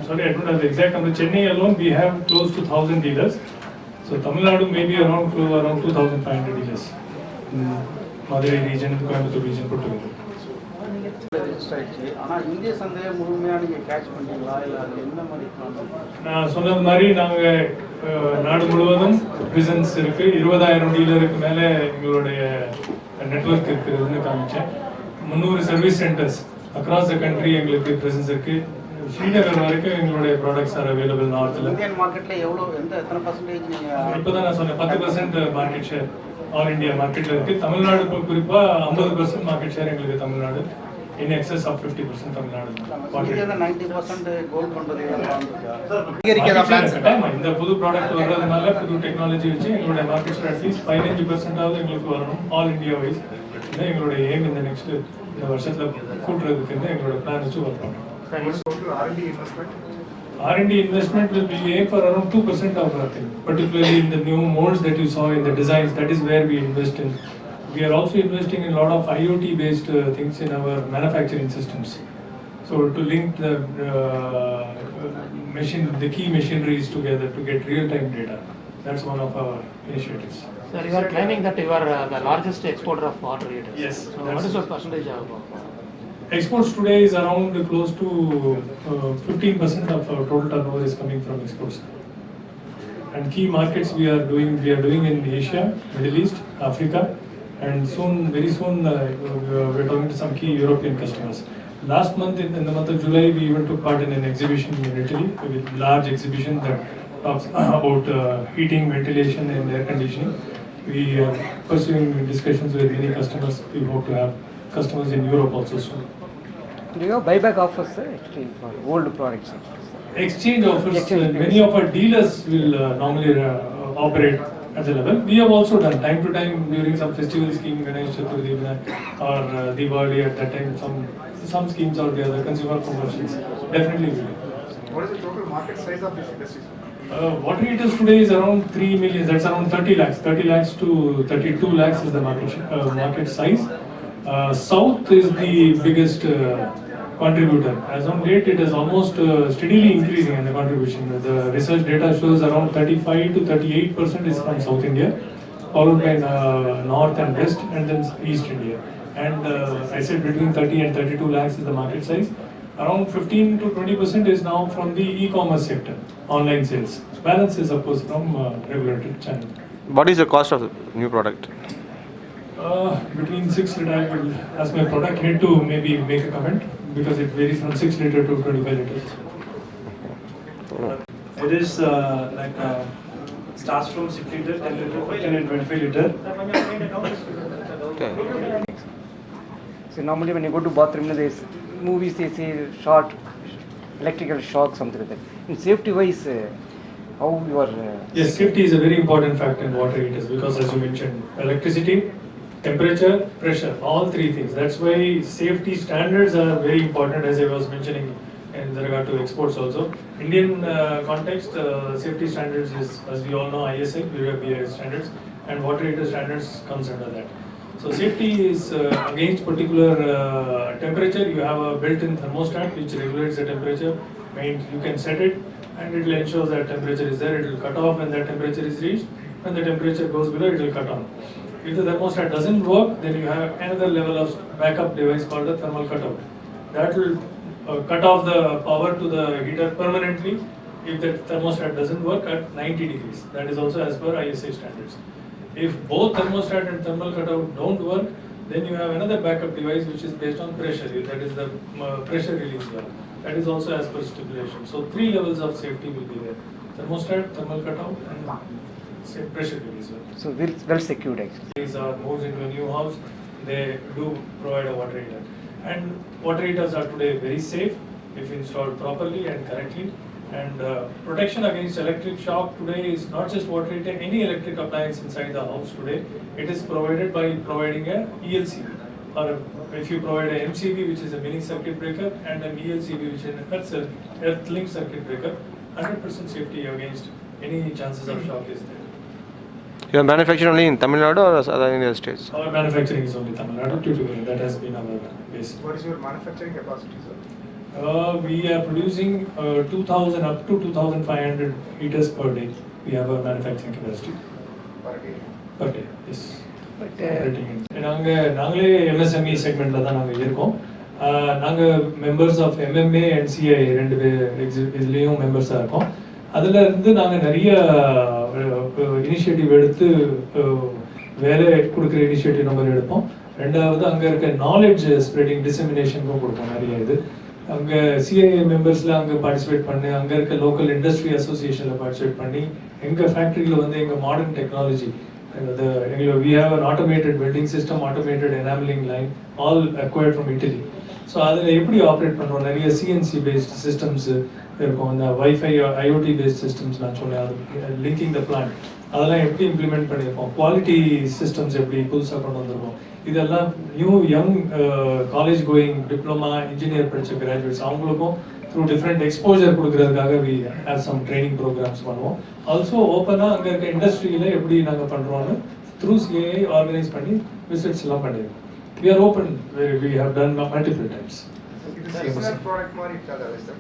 sorry, I don't have the exact number. Chennai alone, we have close to 1,000 dealers. So Tamil Nadu may be around 2,500 dealers. Madurai region, Coimbatore region put together. ஆனால் இந்திய சந்தையை முழுமையாக நீங்கள் catch பண்ணீங்களா இல்லை அது என்ன மாதிரி? நான் சொன்னது மாதிரி நாங்கள் நாடு முழுவதும் பிசினஸ் இருக்குது. 20,000 டீலருக்கு மேலே எங்களுடைய நெட்வொர்க் இருக்குதுன்னு காமிச்சேன். 300 service centres across the country எங்களுக்கு ப்ரெசன்ஸ் இருக்குது. ஸ்ரீநகர் வரைக்கும் எங்களுடைய ப்ராடக்ட்ஸ் ஆர் அவைலபிள் நார்த்தில். இந்தியன் மார்க்கெட்டில் எத்தனை பர்சன்டேஜ் நீங்கள்? இப்போ தான் நான் சொன்னேன் 10% மார்க்கெட் ஷேர் ஆல் இந்தியா மார்க்கெட்டில் இருக்குது. தமிழ்நாடு குறிப்பாக 50% மார்க்கெட் ஷேர் எங்களுக்கு Tamil Nadu. In excess of 50% Tamil Nadu. இது 90% கோல் பண்றது இந்த புது ப்ராடக்ட் வர்றதுனால புது டெக்னாலஜி வச்சு எங்களுடைய மார்க்கெட் ஷேர் அட்லீஸ்ட் 15% ஆவது எங்களுக்கு வரணும் ஆல் இந்தியா வைஸ். இதான் எங்களுடைய எய்ம். இந்த நெக்ஸ்ட் இந்த வருஷத்துல கூட்டுறதுக்கு எங்களோட பிளான் வச்சு ஒர்க் பண்ணுறோம். R&D investment will be aim for around 2% of our thing, particularly in the new molds that you saw in the designs. That is where we invest in. We are also investing in a lot of IoT-based things in our manufacturing systems. So to link the the key machineries together to get real-time data. That's one of our initiatives. Sir, you are claiming that you are the largest exporter of water heaters. Yes. So what is your percentage of? Exports today is around close to 15% of our total turnover is coming from exports. And key markets we are doing in Asia, Middle East, Africa. And very soon, we're talking to some key European customers. Last month, in the month of July, we even took part in an exhibition in Italy, a large exhibition that talks about heating, ventilation, and air conditioning. We are pursuing discussions with many customers. We hope to have customers in Europe also soon. Do you have buyback offers, sir, actually, for old products? Exchange offers. Many of our dealers will normally operate at the level. We have also done time to time during some festival scheme, Ganesh Chaturthi or Diwali. At that time, some schemes or the other consumer promotions. Definitely we do. What is the total market size of this industry? Water heaters today is around 3 million. That's around 30 lakhs. 30 lakhs to 32 lakhs is the market size. South is the biggest contributor. As on date, it is almost steadily increasing in the contribution. The research data shows around 35 to 38% is from South India, followed by North and West, and then East India. And I said between 30 and 32 lakhs is the market size. Around 15 to 20% is now from the e-commerce sector, online sales. Balance is of course from regulated channel. What is the cost of the new product? Between 6 liter, I will ask my product head to maybe make a comment because it varies from 6 liter to 25 liters. It is starts from 6 liter, 10 liter, 15 and 25 liter. Okay. So normally when you go to bathroom, there's movies they say short electrical shock, something like that. In safety wise, how you are? Yes, safety is a very important factor in water heaters because as you mentioned, electricity, temperature, pressure, all three things. That's why safety standards are very important, as I was mentioning in regard to exports also. Indian context, safety standards is, as we all know, ISI, BIS standards, and water heater standards comes under that. So safety is against particular temperature. You have a built-in thermostat which regulates the temperature. And you can set it, and it will ensure that temperature is there. It will cut off when that temperature is reached. When the temperature goes below, it will cut on. If the thermostat doesn't work, then you have another level of backup device called a thermal cutout. That will cut off the power to the heater permanently if the thermostat doesn't work at 90 degrees. That is also as per ISI standards. If both thermostat and thermal cutout don't work, then you have another backup device which is based on pressure. That is the pressure release valve. That is also as per stipulation. So 3 levels of safety will be there: thermostat, thermal cutout, and pressure release valve. So well secured actually. These are moves into a new house. They do provide a water heater, and water heaters are today very safe if installed properly and correctly. And protection against electric shock today is not just water heater, any electric appliance inside the house today. It is provided by providing a ELCB, or if you provide a MCB, which is a mini circuit breaker, and an ELCB, which is an earth link circuit breaker, 100% safety against any chances of shock is there. You are manufacturing only in Tamil Nadu or other Indian states? Our manufacturing is only Tamil Nadu. That has been our base. What is your manufacturing capacity, sir? We are producing 2,000 up to 2,500 liters per day. We have a manufacturing capacity Per day. per day. Yes. But நாங்களே MSME செக்மெண்ட்ல தான் நாங்கள் இருக்கோம். நாங்கள் members of MMA and CI ரெண்டு இதுலேயும் மெம்பர்ஸாக இருக்கோம். அதில் இருந்து நாங்கள் நிறைய இனிஷியேட்டிவ் எடுத்து வேலை கொடுக்குற இனிஷியேட்டிவ் நம்பர் எடுப்போம். ரெண்டாவது அங்கே இருக்க நாலேஜ் ஸ்ப்ரெடிங் டிசமினேஷனுக்கும் கொடுப்போம் நிறைய இது. அங்கே சிஐஏ மெம்பர்ஸில் அங்கே பார்ட்டிசிபேட் பண்ணி அங்கே இருக்க லோக்கல் இண்டஸ்ட்ரி அசோசியேஷனில் பார்ட்டிசிபேட் பண்ணி எங்கள் ஃபேக்ட்ரியில் வந்து எங்கள் மாடர்ன் டெக்னாலஜி எங்களோட we have an automated welding system, automated enameling line, all acquired from Italy. So அதில் எப்படி ஆப்ரேட் பண்ணுறோம், நிறைய CNC பேஸ்ட் சிஸ்டம்ஸ் இருக்கும், இந்த வைஃபை IoT பேஸ்ட் சிஸ்டம்ஸ் நான் சொன்னேன், அது லிங்கிங் த பிளான்ட் அதெல்லாம் எப்படி இம்ப்ளிமெண்ட் பண்ணியிருக்கோம், குவாலிட்டி சிஸ்டம்ஸ் எப்படி புதுசாக கொண்டு வந்திருக்கோம். இதெல்லாம் young college going diploma engineer படித்த கிராஜுவேட்ஸ் அவங்களுக்கும் த்ரூ டிஃப்ரெண்ட் எக்ஸ்போஜர் கொடுக்கறதுக்காக we have some training programmes பண்ணுவோம். ஆல்சோ ஓப்பனாக அங்கே இருக்க இண்டஸ்ட்ரியில் எப்படி நாங்கள் பண்ணுறோன்னு த்ரூ CAI ஆர்கனைஸ் பண்ணி விசிட்ஸ் எல்லாம் பண்ணியிருக்கோம். We are open, we have done multiple times. It is similar product மாதிரி இருக்காது, is that